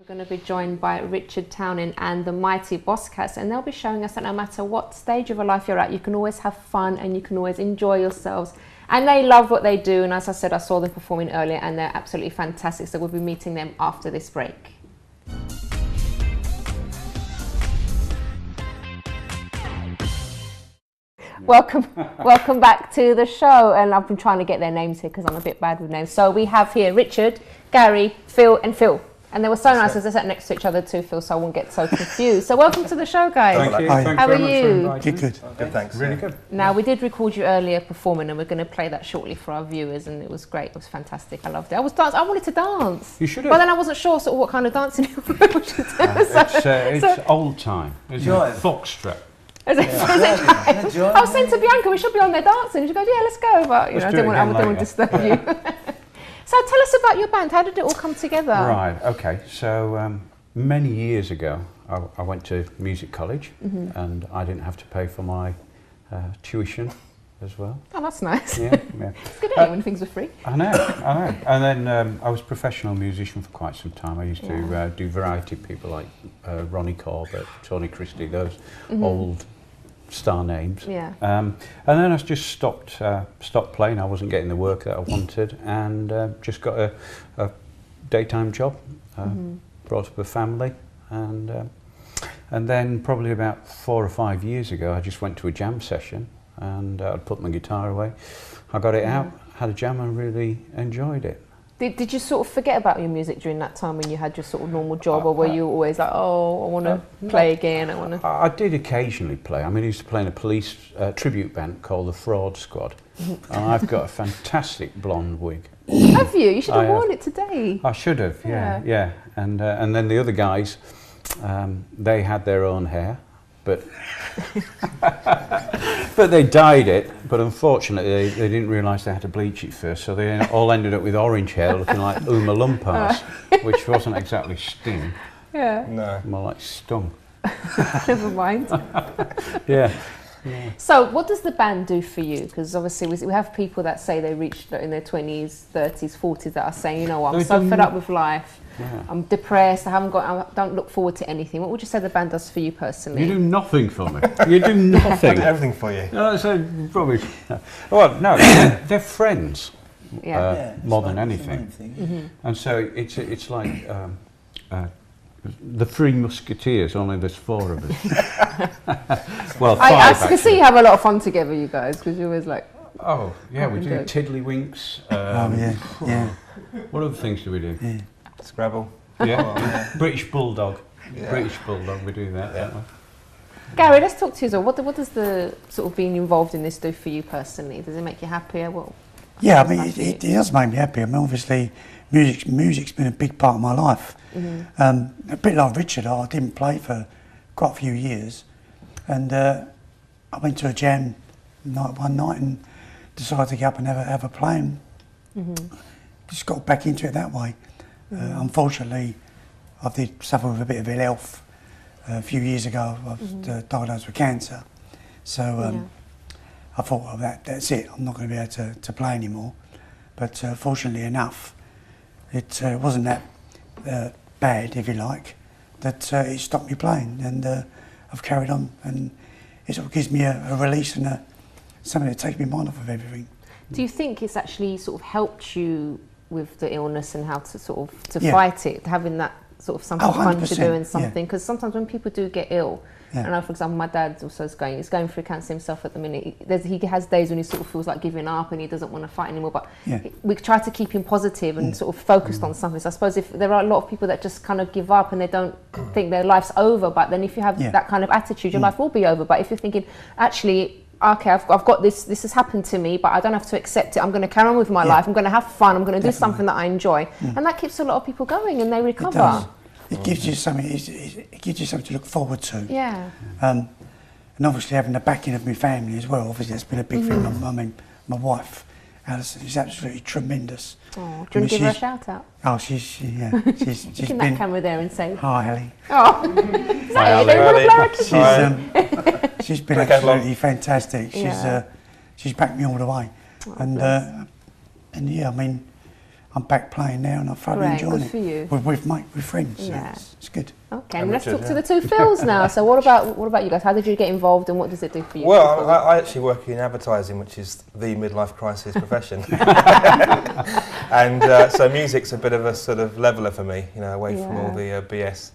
We're going to be joined by Richard Townend and the Mighty Boss Cats, and they'll be showing us that no matter what stage of a life you're at, you can always have fun and you can always enjoy yourselves. And they love what they do, and as I said, I saw them performing earlier and they're absolutely fantastic, so we'll be meeting them after this break. Welcome back to the show, and I've been trying to get their names here because I'm a bit bad with names. So we have here Richard, Gary, Phil and Phil. And they were so nice as they sat next to each other too, Phil, so I won't get so confused. So welcome to the show, guys. Thank you. How are you? Good. Good, thanks. Really good. Now, we did record you earlier performing, and we're going to play that shortly for our viewers, and it was great. It was fantastic. I loved it. I wanted to dance. You should have. But then I wasn't sure sort of what kind of dancing you should do. It's old time. It's foxtrot. I was saying to Bianca, we should be on there dancing. She goes, yeah, let's go. But you know, I didn't want to disturb you. So tell us about your band. How did it all come together? Right, okay. So many years ago, I went to music college, and I didn't have to pay for my tuition as well. Oh, that's nice. Yeah. It's good when things were free. I know. And then I was a professional musician for quite some time. I used to do variety of people like Ronnie Corbett, Tony Christie, those old star names. Yeah. And then I just stopped playing. I wasn't getting the work that I wanted, and just got a daytime job. Brought up a family, and then probably about 4 or 5 years ago, I just went to a jam session, and I'd put my guitar away. I got it out, had a jam, and really enjoyed it. Did you sort of forget about your music during that time when you had your sort of normal job, or were you always like, oh, I want to play again? I did occasionally play. I mean, I used to play in a police tribute band called the Fraud Squad. And I've got a fantastic blonde wig. Have you? You should have worn it today. I should have, yeah. And then the other guys, they had their own hair, but but they dyed it. But unfortunately, they didn't realise they had to bleach it first, so they all ended up with orange hair, looking like Oompa Loompas, which wasn't exactly Sting. Yeah. No. More like Stung. Never mind. Yeah. So what does the band do for you? Because obviously we have people that say they reached in their 20s, 30s, 40s that are saying, you know what, I'm so fed up with life. Yeah. I'm depressed. I don't look forward to anything. What would you say the band does for you personally? You do nothing for me. You do nothing. I do everything for you. No, that's rubbish. Well, no, they're friends more than anything. And so it's like the Three Musketeers, only there's 4 of us. Well, 5 I can see you have a lot of fun together, you guys, because you're always like... Oh, yeah, we do tiddlywinks. What other things do we do? Yeah. Scrabble. Yeah. British Bulldog. Yeah. British Bulldog, we do that. Yeah. Gary, let's talk to you. So what does the sort of being involved in this do for you personally? Does it make you happier? Yeah, I mean, it does make me happy. I mean, obviously, music's been a big part of my life. A bit like Richard, I didn't play for quite a few years, and I went to a jam one night and decided to get up and have a play. Just got back into it that way. Unfortunately, I did suffer with a bit of ill health a few years ago. I was diagnosed with cancer, so I thought, well, that's it. I'm not going to be able to play anymore. But fortunately enough, it wasn't that bad, if you like, that it stopped me playing, and I've carried on, and it sort of gives me a release and something that takes my mind off of everything. Do you think it's actually sort of helped you with the illness and how to sort of fight it, having that sort of something fun to do and something? Because sometimes when people do get ill, I know, for example, my dad also is going through cancer himself at the minute. He has days when he sort of feels like giving up and he doesn't want to fight anymore, but we try to keep him positive and sort of focused on something. So I suppose if there are a lot of people that just kind of give up and they don't think their life's over, but then if you have that kind of attitude, your life will be over. But if you're thinking, actually, okay, I've got this has happened to me, but I don't have to accept it. I'm going to carry on with my life. I'm going to have fun. I'm going to do something that I enjoy. And that keeps a lot of people going and they recover. It does. It gives you something. It gives you something to look forward to. Yeah. And obviously having the backing of my family as well. Obviously that's been a big thing. I mean, my wife, Alison, is absolutely tremendous. Oh, do you want to give her a shout out? Oh, she's Look in that camera there and say hi, Ali. Oh, Hi, Ali. She's been absolutely fantastic. She's backed me all the way, and yeah, I mean, I'm back playing now, and I'm thoroughly enjoying good for you. it with friends. Yeah. So it's good. Okay, and let's talk to the two Phils now. So what about you guys? How did you get involved, and what does it do for you? Well, I actually work in advertising, which is the midlife crisis profession. And so music's a bit of a sort of leveller for me, you know, away from all the BS.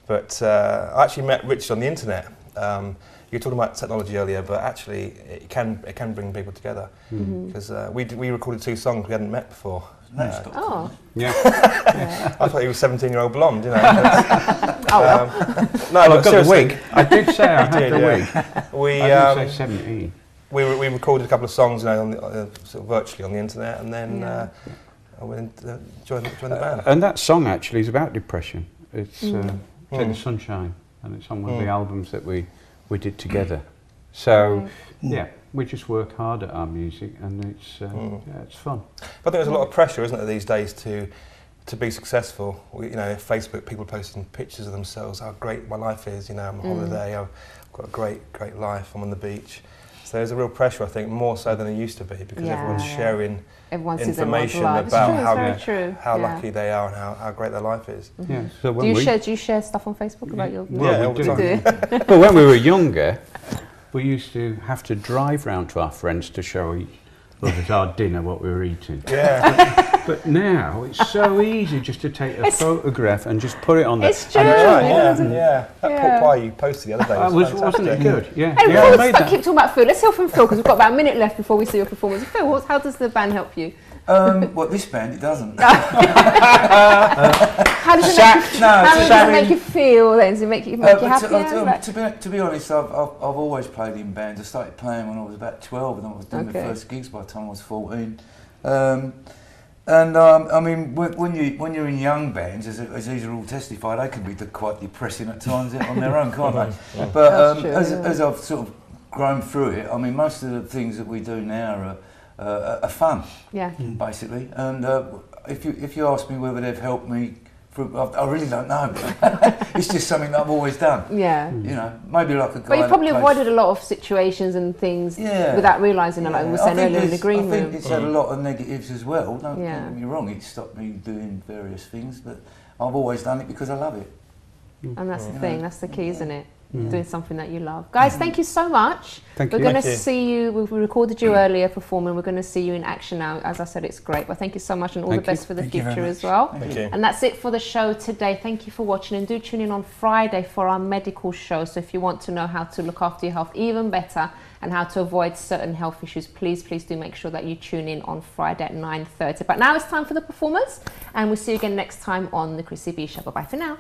But I actually met Richard on the internet. You were talking about technology earlier, but actually it can bring people together. Because we recorded 2 songs we hadn't met before. Oh. Yeah. I thought he was 17-year-old blonde, you know. No, I've got the wig. I did say I had the wig. I did say 17. We recorded a couple of songs, you know, sort of virtually on the internet, and then I went and joined the band. And that song actually is about depression. It's Take the Sunshine, and it's on one of the albums that we did together. So yeah, we just work hard at our music, and it's fun. But I think there's a lot of pressure, isn't there, these days to be successful. You know, Facebook, people posting pictures of themselves, how great my life is. You know, I'm on holiday, I've got a great life. I'm on the beach. So there's a real pressure, I think, more so than it used to be, because everyone's sharing information about how lucky they are and how great their life is. Yeah. So do you share stuff on Facebook about your life? Yeah, all the time. Well, when we were younger, we used to have to drive round to our friends to show others our dinner, what we were eating. Yeah. But now it's so easy just to take a photograph and just put it on there. It's true. That pork pie you posted the other day wasn't it good? Yeah. And let's keep talking about Phil. Let's hear from Phil, because we've got about a minute left before we see your performance. Phil, how does the band help you? Well, this band, it doesn't. How does it make you feel then? Does it make you happy? To be honest, I've always played in bands. I started playing when I was about 12, and I was doing my first gigs by the time I was 14. I mean, when you're in young bands, as these are all testify, they can be quite depressing at times on their own, can't they? But as I've sort of grown through it, I mean, most of the things that we do now are fun, basically. And if you ask me whether they've helped me, I really don't know. It's just something that I've always done. Yeah. You know, maybe like a guy. But you probably avoided a lot of situations and things without realising, like we were saying earlier in the green room. I think it's had a lot of negatives as well. Don't get me wrong, it stopped me doing various things, but I've always done it because I love it. And that's the thing, that's the key, isn't it? Doing something that you love. Guys, thank you so much. Thank you. We're going to see you, we recorded you earlier performing, we're going to see you in action now. As I said, it's great, but thank you so much, and all the best for the future as well. Thank you. And that's it for the show today. Thank you for watching, and do tune in on Friday for our medical show. So if you want to know how to look after your health even better and how to avoid certain health issues, please do make sure that you tune in on Friday at 9:30. But now it's time for the performance, and we'll see you again next time on the Chrissy B Show. Bye-bye for now.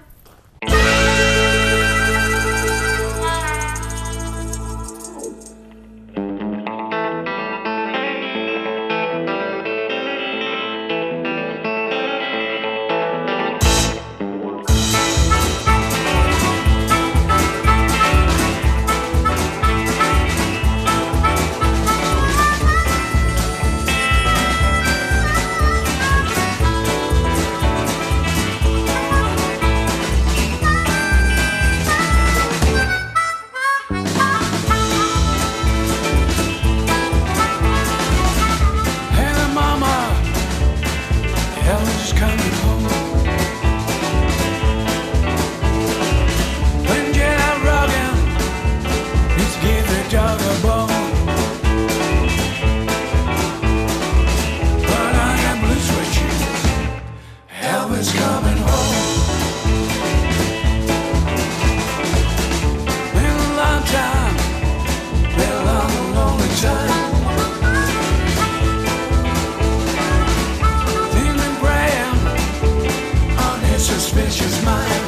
Elvis coming home. When get out rockin', let's give the dog a bone. But I got blue suede shoes. Elvis coming home. Been a long time, been a long, lonely time. Suspicious mind,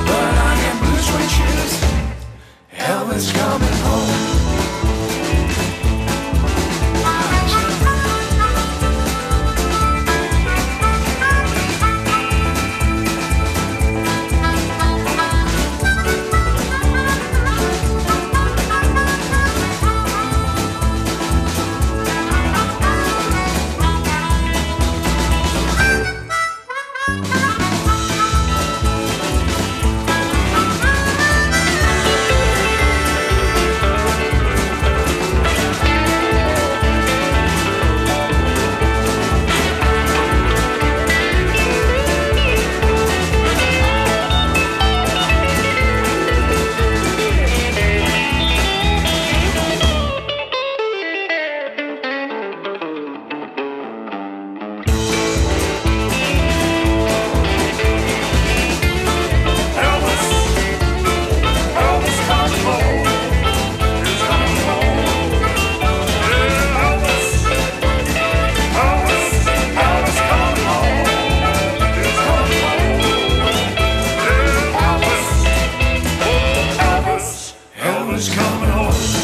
but I get blue suede shoes. Elvis coming home. Elvis coming home.